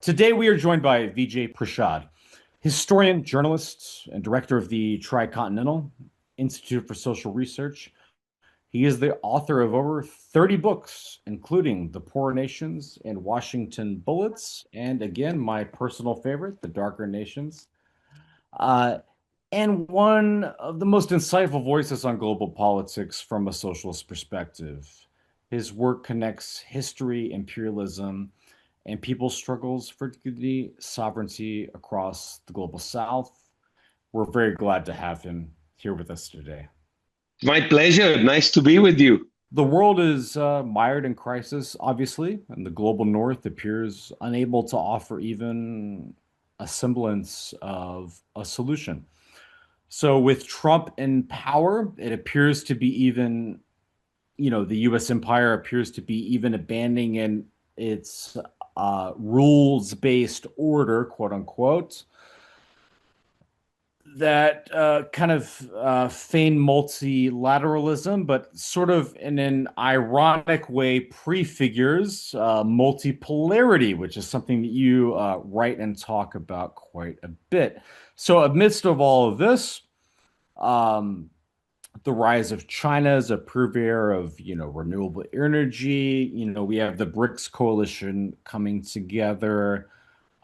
Today, we are joined by Vijay Prashad, historian, journalist, and director of the Tricontinental Institute for Social Research. He is the author of over 30 books, including The Poor Nations and Washington Bullets, and again, my personal favorite, The Darker Nations, and one of the most insightful voices on global politics from a socialist perspective. His work connects history, imperialism, and people's struggles for dignity, sovereignty across the global South. We're very glad to have him here with us today. My pleasure. Nice to be with you. The world is mired in crisis, obviously, and the global North appears unable to offer even a semblance of a solution. So, with Trump in power, it appears to be even, the US empire appears to be even abandoning its rules-based order, quote unquote, that kind of feign multilateralism, but sort of in an ironic way prefigures multipolarity, which is something that you write and talk about quite a bit. So amidst of all of this, the rise of China as a purveyor of, renewable energy. We have the BRICS coalition coming together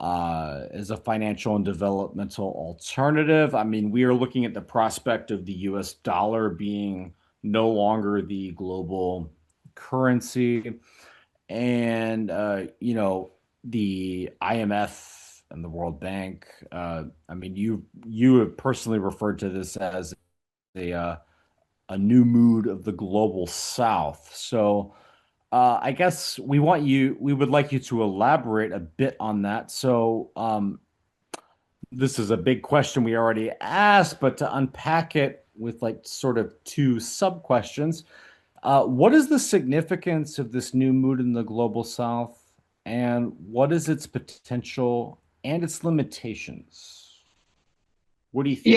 as a financial and developmental alternative. I mean, we are looking at the prospect of the US dollar being no longer the global currency. And, the IMF and the World Bank. You have personally referred to this as a new mood of the global South. So I guess we would like you to elaborate a bit on that. So this is a big question we already asked, but to unpack it with sort of two sub questions, what is the significance of this new mood in the global South, and what is its potential and its limitations? What do you think?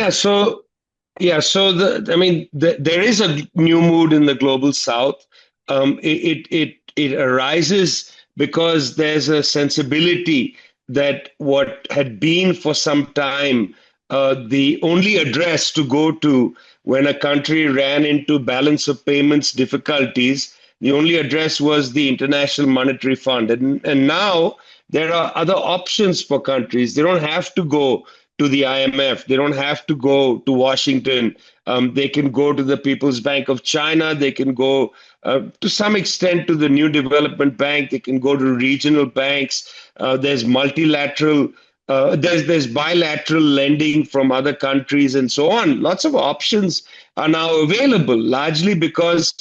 There is a new mood in the global South. It arises because there's a sensibility that what had been for some time the only address to go to when a country ran into balance of payments difficulties, the only address was the International Monetary Fund. And now there are other options for countries. They don't have to go to the IMF. They don't have to go to Washington. They can go to the People's Bank of China. They can go to some extent to the New Development Bank. They can go to regional banks. There's multilateral, there's bilateral lending from other countries and so on. Lots of options are now available, largely because,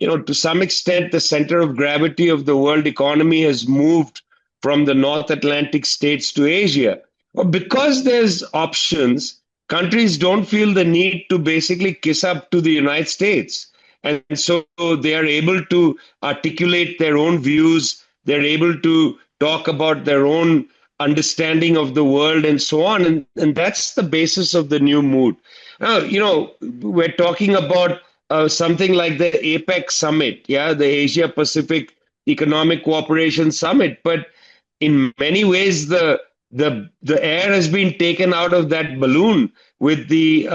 to some extent, the center of gravity of the world economy has moved from the North Atlantic states to Asia. Well, because there's options, countries don't feel the need to basically kiss up to the United States. And so they are able to articulate their own views. They're able to talk about their own understanding of the world and so on. And that's the basis of the new mood. Now, we're talking about something like the APEC summit, the Asia Pacific Economic Cooperation Summit. But in many ways, the air has been taken out of that balloon with the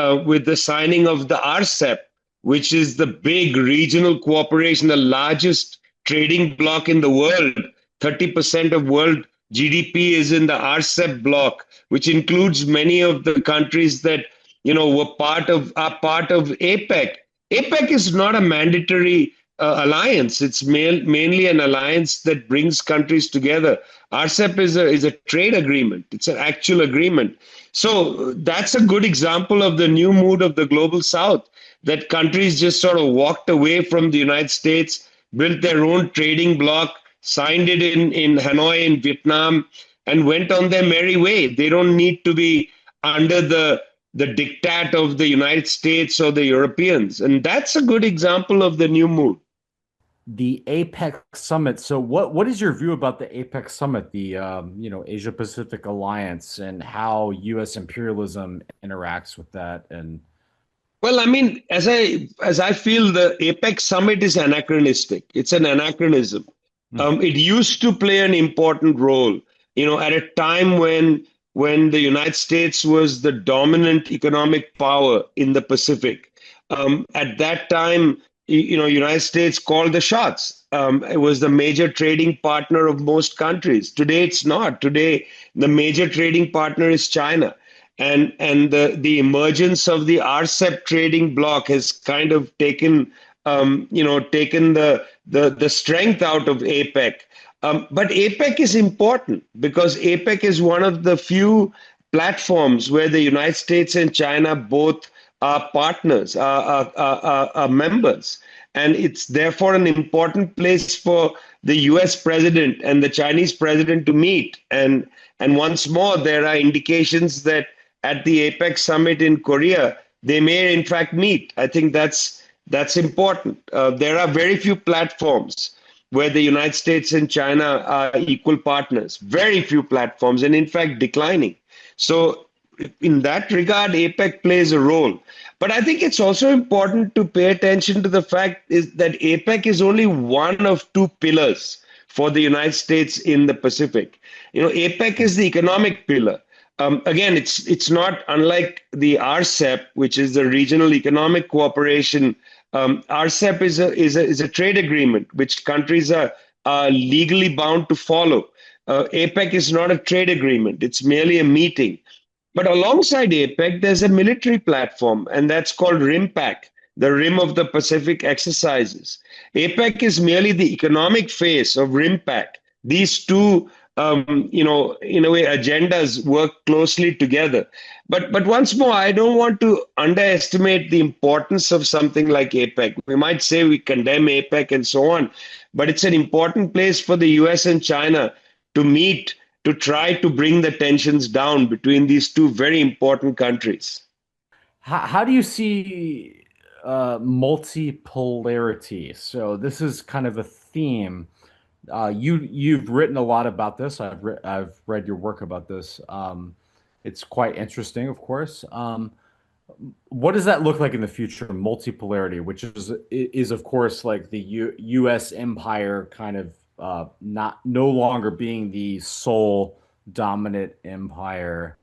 signing of the RCEP, which is the big regional cooperation, the largest trading bloc in the world. 30% of world GDP is in the RCEP bloc, which includes many of the countries that are part of APEC. APEC is not a mandatory alliance. It's mainly an alliance that brings countries together. RCEP is a trade agreement. It's an actual agreement. So that's a good example of the new mood of the global South, that countries just sort of walked away from the United States, built their own trading bloc, signed it in Hanoi in Vietnam, and went on their merry way. They don't need to be under the diktat of the United States or the Europeans. And that's a good example of the new mood. The APEC summit. So what is your view about the APEC summit, the Asia Pacific Alliance, and how US imperialism interacts with that? And well, I mean, as I feel, the APEC summit is anachronistic. It's an anachronism. It used to play an important role. at a time when the United States was the dominant economic power in the Pacific. At that time, United States called the shots. It was the major trading partner of most countries. Today, it's not. Today, the major trading partner is China. And the emergence of the RCEP trading bloc has kind of taken the strength out of APEC. But APEC is important because APEC is one of the few platforms where the United States and China both are partners, are members. And it's therefore an important place for the US president and the Chinese president to meet. And once more, there are indications that at the APEC summit in Korea, they may in fact meet. I think that's important. There are very few platforms where the United States and China are equal partners, very few platforms, and in fact declining. So in that regard, APEC plays a role. But I think it's also important to pay attention to the fact is that APEC is only one of two pillars for the United States in the Pacific. APEC is the economic pillar. Again, it's not unlike the RCEP, which is the Regional Economic Cooperation. RCEP is a trade agreement which countries are legally bound to follow. APEC is not a trade agreement; it's merely a meeting. But alongside APEC, there's a military platform, and that's called RIMPAC, the Rim of the Pacific Exercises. APEC is merely the economic face of RIMPAC. These two, in a way, agendas work closely together. But once more, I don't want to underestimate the importance of something like APEC. We might say we condemn APEC and so on, but it's an important place for the US and China to meet, to try to bring the tensions down between these two very important countries. How do you see multipolarity? So this is kind of a theme. You've written a lot about this. I've read your work about this. It's quite interesting, of course. What does that look like in the future? Multipolarity, which is of course like the U.S. empire kind of no longer being the sole dominant empire,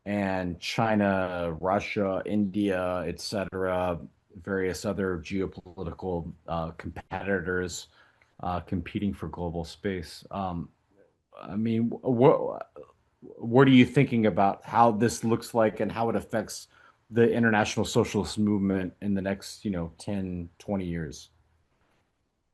and China, Russia, India, etc., various other geopolitical competitors competing for global space. I mean, what are you thinking about how this looks like and how it affects the international socialist movement in the next, 10, 20 years?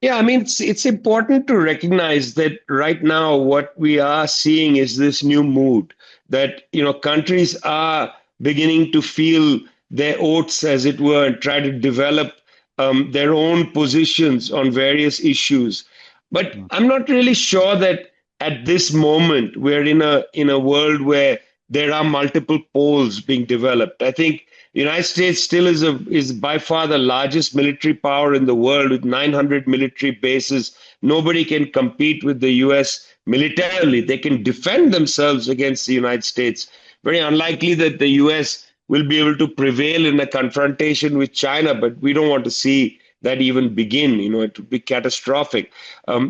Yeah, I mean, it's important to recognize that right now what we are seeing is this new mood that, countries are beginning to feel their oats, as it were, and try to develop their own positions on various issues. But I'm not really sure that at this moment we're in a world where there are multiple poles being developed. I think the United States still is by far the largest military power in the world with 900 military bases. Nobody can compete with the US militarily. They can defend themselves against the United States. Very unlikely that the US will be able to prevail in a confrontation with China, but we don't want to see that even begin. It would be catastrophic.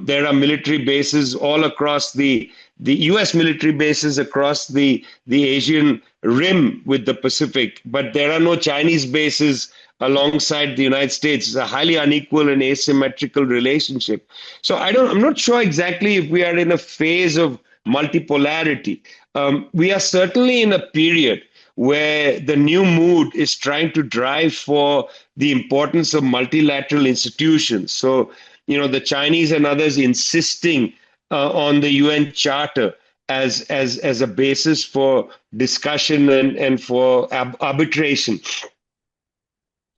There are military bases all across the US military bases across the Asian rim with the Pacific, but there are no Chinese bases alongside the United States. It's a highly unequal and asymmetrical relationship. So I'm not sure exactly if we are in a phase of multipolarity. We are certainly in a period where the new mood is trying to drive for the importance of multilateral institutions. So, the Chinese and others insisting on the UN Charter as a basis for discussion and for arbitration.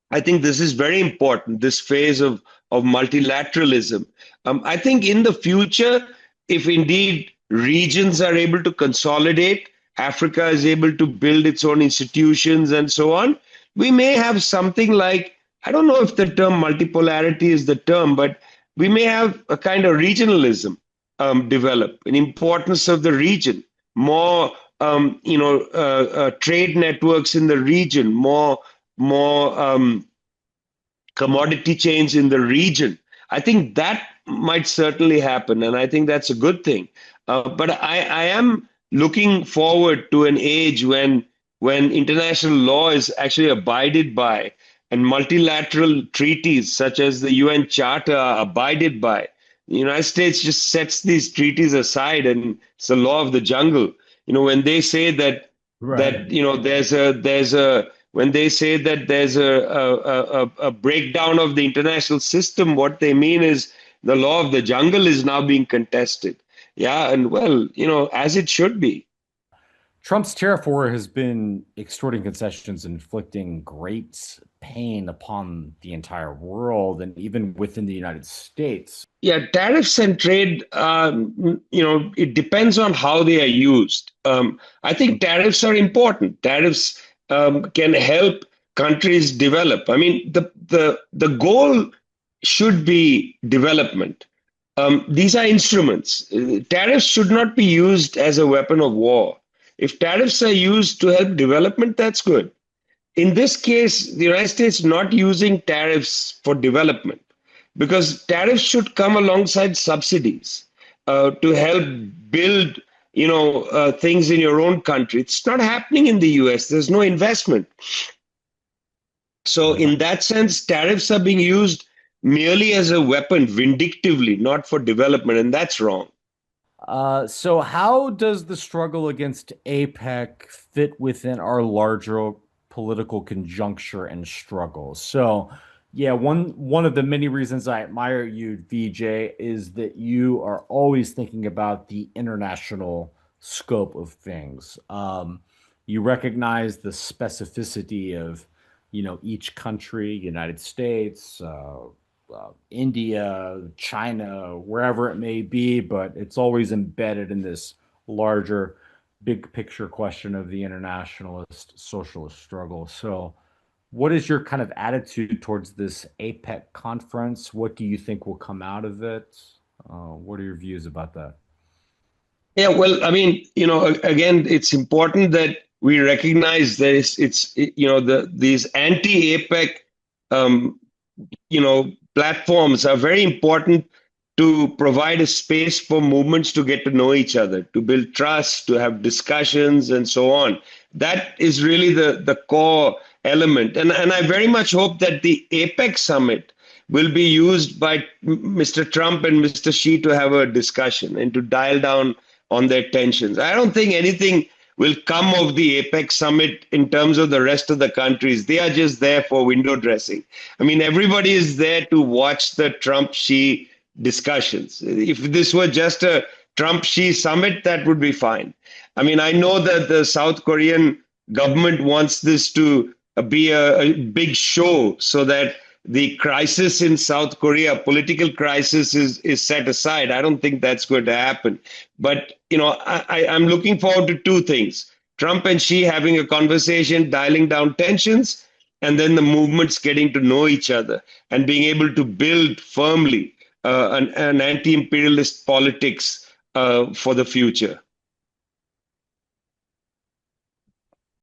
I think this is very important, this phase of multilateralism. I think in the future, if indeed regions are able to consolidate, Africa is able to build its own institutions and so on, we may have something like, I don't know if the term multipolarity is the term, but we may have a kind of regionalism develop, an importance of the region, more trade networks in the region, more commodity chains in the region. I think that might certainly happen, and I think that's a good thing. But I am looking forward to an age when international law is actually abided by and multilateral treaties such as the UN Charter are abided by. The United States just sets these treaties aside and it's the law of the jungle. When they say that Right. when they say that there's a breakdown of the international system, what they mean is the law of the jungle is now being contested. Yeah, and well, as it should be. Trump's tariff war has been extorting concessions, inflicting great pain upon the entire world and even within the United States. Yeah, tariffs and trade, it depends on how they are used. I think tariffs are important. Tariffs can help countries develop. I mean, the goal should be development. These are instruments. Tariffs should not be used as a weapon of war. If tariffs are used to help development, that's good. In this case, the United States not using tariffs for development because tariffs should come alongside subsidies to help build, things in your own country. It's not happening in the US. There's no investment. So in that sense, tariffs are being used merely as a weapon vindictively, not for development, and that's wrong. So how does the struggle against APEC fit within our larger political conjuncture and struggle? So, yeah, one of the many reasons I admire you, Vijay, is that you are always thinking about the international scope of things. You recognize the specificity of, each country, United States, India, China, wherever it may be, but it's always embedded in this larger, big picture question of the internationalist socialist struggle. So, what is your kind of attitude towards this APEC conference? What do you think will come out of it? What are your views about that? Yeah, well, I mean, again, it's important that we recognize that these anti-APEC, platforms are very important to provide a space for movements to get to know each other, to build trust, to have discussions, and so on. That is really the core element. And I very much hope that the APEC summit will be used by Mr. Trump and Mr. Xi to have a discussion and to dial down on their tensions. I don't think anything will come of the APEC summit in terms of the rest of the countries. They are just there for window dressing. I mean, everybody is there to watch the Trump-Xi discussions. If this were just a Trump-Xi summit, that would be fine. I mean, I know that the South Korean government wants this to be a big show so that the crisis in South Korea, political crisis, is set aside. I don't think that's going to happen. But, I'm looking forward to two things. Trump and Xi having a conversation, dialing down tensions, and then the movements getting to know each other and being able to build firmly an anti-imperialist politics for the future.